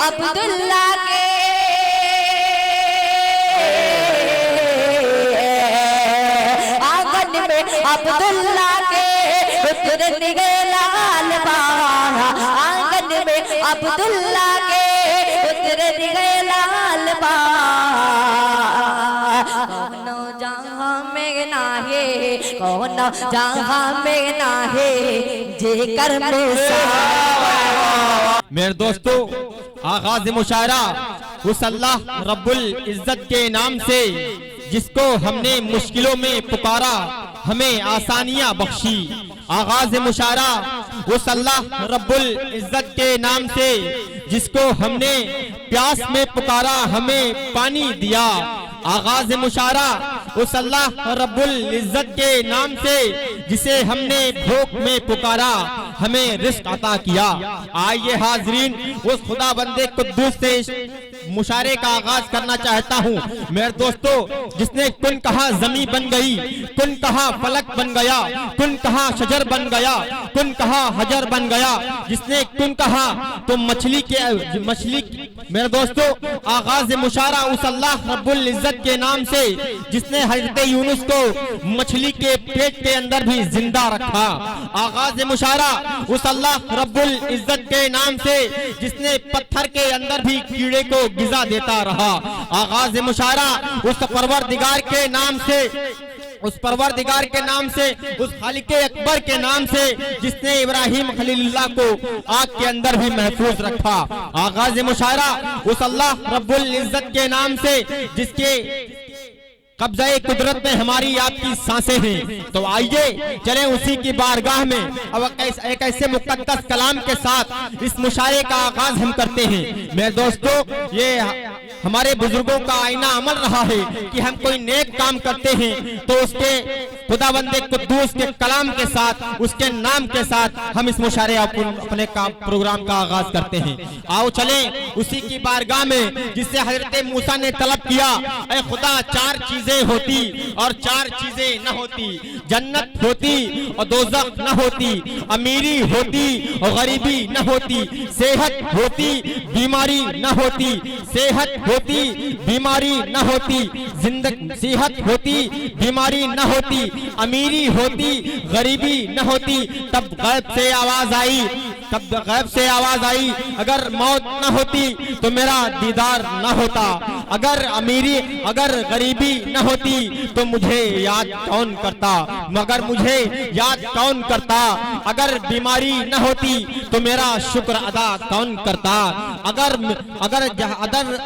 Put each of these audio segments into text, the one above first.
अब्दुल्ला के आंगन में अब्दुल्ला के पुत्र निगे लाल बाहा, आंगन में अब्दुल्ला के पुत्र निगे लाल बाहा। कौनो जहां में ना है, कौनो जहां में ना है जेकर में मेरे दोस्तों, आगाज मुशायरा उस अल्लाह रब्बुल इज्जत के नाम से जिसको हमने मुश्किलों में पुकारा हमें आसानियां बख्शी। आगाज मुशायरा उस अल्लाह रब्बुल इज्जत के नाम से जिसको हमने प्यास में पुकारा हमें पानी दिया। आगाज मुशायरा उस अल्लाह रब्बुल इज्जत के नाम से जिसे हमने भूख में पुकारा हमें रिस्क अता किया। आइए हाजरीन, उस खुदा बंदे कुद्दूस से मुशायरे का आगाज करना चाहता हूँ। मेरे दोस्तों, जिसने कुन कहा जमी बन गई, कुन कहा फलक बन गया, कुन कहा शजर बन गया, कुन कहा हजर बन गया, जिसने कुन कहा तो मछली मेरे दोस्तों, आगाज मुशायरा उस अल्लाह रब्बुल इज्जत के नाम से जिसने हजरत यूनुस को मछली के पेट के अंदर भी जिंदा रखा। आगाज मुशायरा उस अल्लाह रब्बुल इज्जत के नाम से जिसने पत्थर के अंदर भी कीड़े को गिज़ा देता रहा। आगाज मुशायरा उस परवरदिगार के नाम से, उस परवरदिगार के नाम से, उस खालिके अकबर के नाम से जिसने इब्राहिम खलीलुल्लाह को आग के अंदर भी महफूज रखा। आगाज मुशायरा उस अल्लाह रब्बुल इज्जत के नाम से जिसके कब्ज़े कुदरत में हमारी आपकी सांसें हैं। तो आइए चलें उसी की बारगाह में अब एक ऐसे मुकद्दस कलाम के साथ इस मुशायरे का आगाज हम करते हैं। मेरे दोस्तों, ये हमारे बुजुर्गों का आईना अमल रहा है कि हम कोई नेक काम करते हैं तो उसके खुदाबंदे कुद्दूस के कलाम के साथ, उसके नाम के साथ हम इस मुशायरे अपने प्रोग्राम का आगाज करते हैं। आओ चलें उसी की बारगाह में जिससे हजरत मूसा ने तलब किया, ऐ खुदा चार चीजें होती और चार चीजें न होती, जन्नत होती और दोज़ख न होती, अमीरी होती और गरीबी न होती, सेहत होती बीमारी न होती, सेहत होती बीमारी न होती, जिंदगी सेहत होती बीमारी न होती, अमीरी होती गरीबी न होती। तब गैब से आवाज आई, तब गैब से आवाज आई, अगर मौत न होती तो मेरा दीदार न होता, अगर अमीरी अगर गरीबी न होती तो मुझे याद कौन करता, मगर मुझे याद कौन करता, अगर बीमारी न होती तो मेरा शुक्र अदा कौन करता,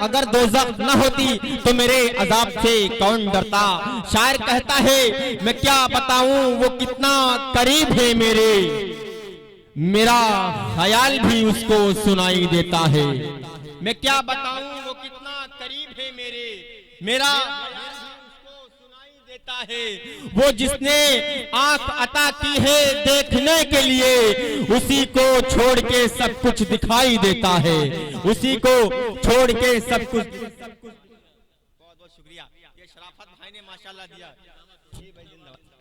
अगर दोज़ख न होती तो मेरे अजाब से कौन डरता। शायर कहता है, मैं क्या बताऊं वो कितना करीब है मेरे, मेरा ख्याल भी उसको सुनाई देता है। मैं क्या बताऊं वो कितना करीब है मेरे, मेरा उसको सुनाई देता है। वो जिसने आंख अता की है देखने के लिए, उसी को छोड़ के सब कुछ दिखाई देता है, उसी को छोड़ के सब कुछ। बहुत बहुत शुक्रिया, ये शराफत भाई ने माशाल्लाह दिया।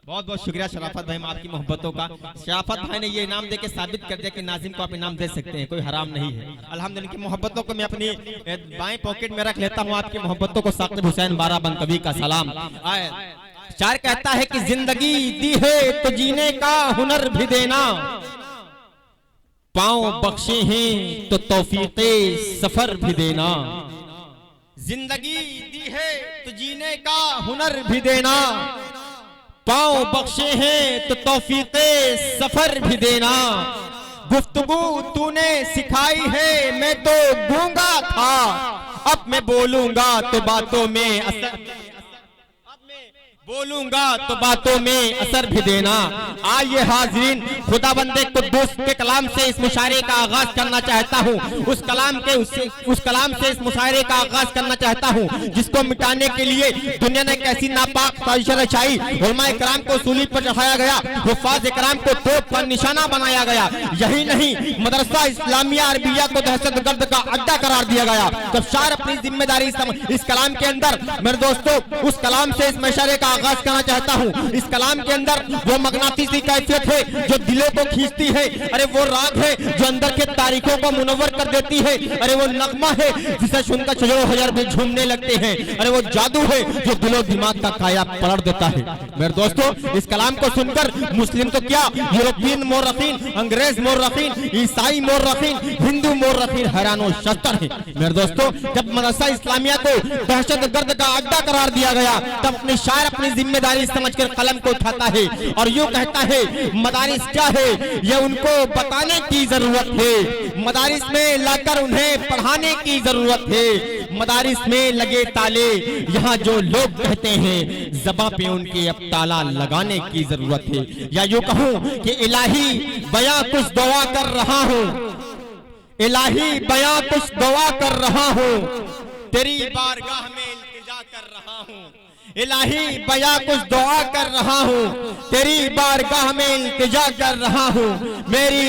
बहुत बहुत शुक्रिया शराफत भाई, आपकी मोहब्बतों का। शराफत भाई ने ये इनाम देके साबित कर दिया कि नाज़िम को आप इनाम दे सकते हैं, कोई हराम नहीं है। अल्हम्दुलिल्लाह की मोहब्बतों को मैं अपनी बाएं पॉकेट में रख लेता हूँ। आपकी मोहब्बतों को साकिब हुसैन बाराबंकवी का सलाम। शायर कहता है कि जिंदगी दी है तो जीने का हुनर भी देना, पाँव बख्शे हैं तो तौफीक़े सफर भी देना। जिंदगी दी है तो जीने का हुनर भी देना, पाँव बख्शे हैं तो तौफीक़े सफर भी देना। गुफ्तगू तूने सिखाई है मैं तो गूंगा था, अब मैं बोलूंगा तो बातों में असर, बोलूंगा तो बातों में असर भी देना। आइए हाजरीन, खुदा बंदे कुद्दूस के कलाम से इस मुशायरे का आगाज करना चाहता हूँ। उस कलाम से इस मुशायरे का आगाज करना चाहता हूँ जिसको मिटाने के लिए दुनिया ने कैसी नापाक साजिश रचाई। उलमाए कराम को सूली पर चढ़ाया गया, हुफ्फाज़ कराम को तोप पर निशाना बनाया गया। यही नहीं, मदरसा इस्लामिया अरबिया को दहशतगर्द का अड्डा करार दिया गया। जब शायर अपनी जिम्मेदारी इस कलाम के अंदर, मेरे दोस्तों, उस कलाम से इस मुशायरे का आगाज करना चाहता हूँ। इस कलाम के अंदर वो मगनातीसी कैफियत है जो दिलों को खींचती है। अरे वो राग है जो अंदर के तारीखों को मुनव्वर कर देती है। अरे वो नगमा है जिसे सुनकर शजरो हजर भी झूमने लगते हैं। अरे वो जादू है जो दिलो दिमाग का काया पलट देता है। मेरे दोस्तों, इस कलाम को सुनकर मुस्लिम तो क्या, यूरोपियन मोर्रखीन, अंग्रेज मोर्रखीन, ईसाई मोर्रखीन, हिंदू मोर्रखीन हैरानो शस्तर है। मेरे दोस्तों, जब मदरसा इस्लामिया को दहशतगर्द का अड्डा करार दिया गया, तब अपने शायर अपनी जिम्मेदारी समझकर कलम को उठाता है और यूं कहता है, मदारिस क्या है ये उनको बताने की जरूरत है, मदारिस में लाकर उन्हें पढ़ाने की जरूरत है। मदारिस में लगे ताले, यहाँ जो लोग कहते हैं ज़बां पे उनके अब ताला लगाने की जरूरत है। या यूं कहूँ कि इलाही बयां कुछ दुआ कर रहा हूँ, इलाही बयां कुछ दुआ कर रहा हूँ, तेरी बारगाह में इल्तिजा कर रहा हूँ। इलाही बया कुछ दुआ कर रहा हूँ, तेरी बारगाह में इल्तिजा कर रहा हूँ। मेरी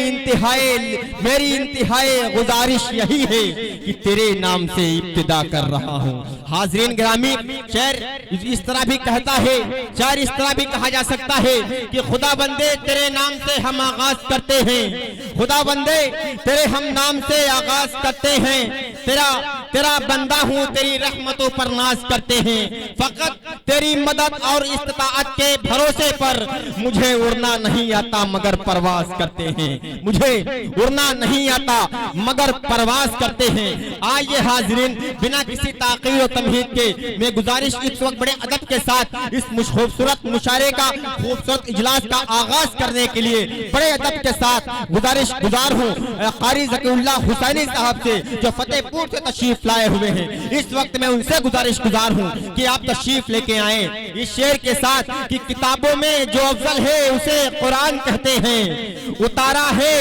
इंतहाई गुजारिश यही है कि तेरे नाम से इब्तिदा कर रहा हूँ। हाजरीन गिरामी, शायर इस तरह भी कहता है, शायर इस तरह भी कहा जा सकता है कि खुदा बंदे तेरे नाम से हम आगाज करते हैं, खुदा बंदे तेरे हम नाम से आगाज करते हैं, तेरा बंदा हूँ, तेरी रहमतों पर नाज करते हैं। फकत तेरी मदद और इस्तिताअत के भरोसे पर मुझे उड़ना नहीं आता मगर परवाज करते हैं, मुझे उड़ना नहीं आता मगर परवाज करते हैं। आइए हाजरीन, बिना किसी ताक़ीर और तमहीद के मैं गुजारिश इस वक्त बड़े अदब के साथ इस खूबसूरत मुशायरे का, खूबसूरत इजलास का आगाज करने के लिए बड़े अदब के साथ गुजारिश गुजार हूँ कारी ज़कीउल्लाह हुसैनी साहब से, जो फतेहपुर से तशरीफ लाए हुए हैं। इस वक्त मैं उनसे गुजारिश गुजार हूँ कि आप तशरीफ लेके आए इस शेर के साथ कि किताबों में जो अफजल है उसे कुरान कहते हैं, उतारा है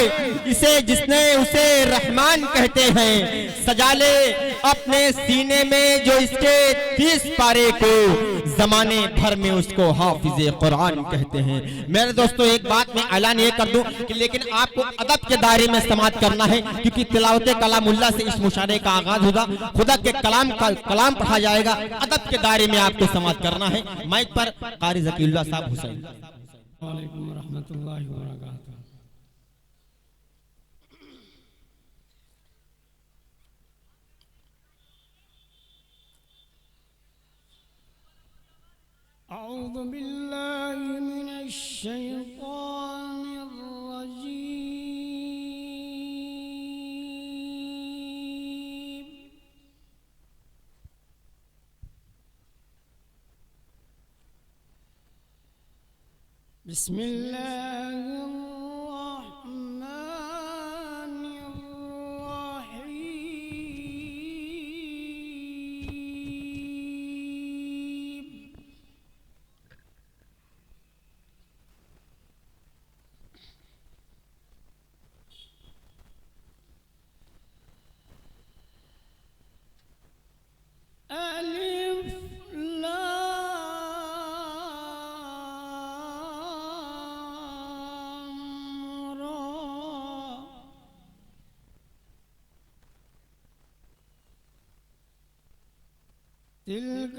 इसे जिसने उसे रहमान कहते हैं, सजा ले अपने सीने में जो इसके 30 पारे को, जमाने भर में उसको हाफिज़े कुरान कहते हैं। मेरे दोस्तों, एक बात मैं ऐलान ये कर दूं कि लेकिन आपको अदब के दायरे में समाअत करना है, क्योंकि तिलावत कलामुल्लाह से इस मुशायरे का आगाज होगा, खुदा के कलाम पढ़ा जाएगा, अदब के दायरे में आपको समाअत करना है। माइक पर कारी ज़कीउल्लाह साहब हुसैन। वालेकुम रहमतुल्लाहि व बरकातहू। अऊज़ु बिल्लाहि मिनश शैतानिर रजीम। बिस्मिल्लाहिर रहमानिर रहीम। अलिफ लाम रा। तिल्क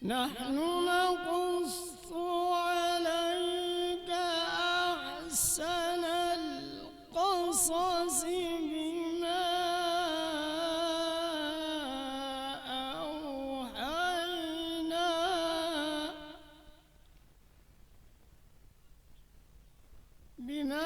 नहनु नक़ुस्सु अलैका अहसनल क़ससि बिमा औहैना बिमा